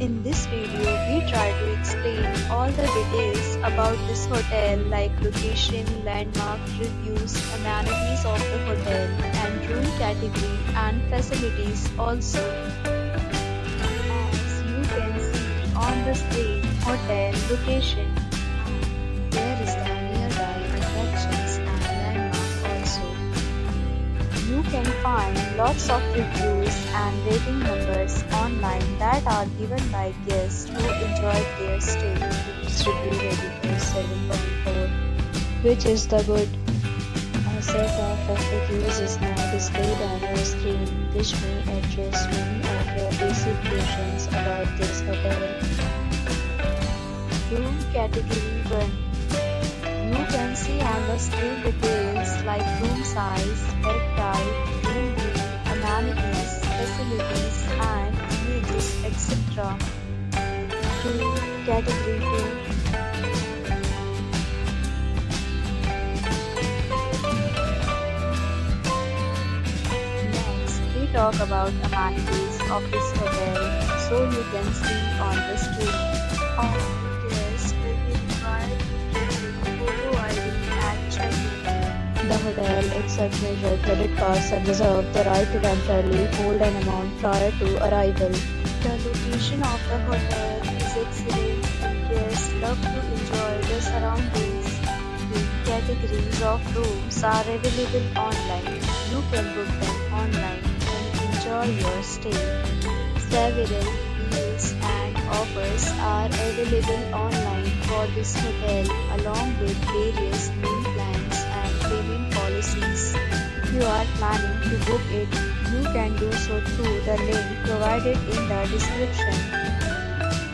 In this video, we try to explain all the details about this hotel like location, landmark, reviews, amenities of the hotel, and room category and facilities also. As you can see on the screen, hotel location. There is the nearby attractions and landmark also. You can find lots of reviews and rating numbers online that are given by guests who enjoyed their stay. Its review rating is 7.4, which is the good. A set of FAQs is now displayed on your screen, which may address many of your basic questions about this hotel. Room category 1. You can see on the screen details like room size, bed type, room view, amenities, facilities, and images, etc. Room category 2. Next, we talk about amenities of this hotel, so you can see on the screen. All guests will be required to bring photo ID and check-in. The hotel accepts major credit cards and reserves the right to temporarily hold an amount prior to arrival. The location of the hotel is excellent and guests love to enjoy the surroundings. The categories of rooms are available online. You can book them online and enjoy your stay. Several deals and offers are available online for this hotel along with various meal plans and payment policies. If you are planning to book it, you can do so through the link provided in the description.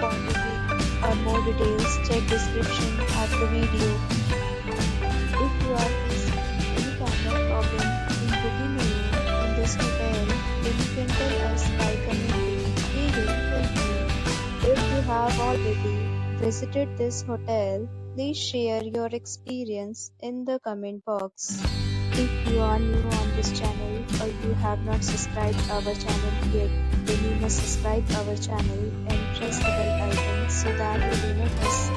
For booking or more details, check description of the video. If you are facing any kind of problem in booking a room in this hotel, then you can tell us by commenting. We will help you. If you have already visited this hotel, please share your experience in the comment box. If you are new on this channel or you have not subscribed our channel yet, then you must subscribe our channel and press the bell icon so that you do not miss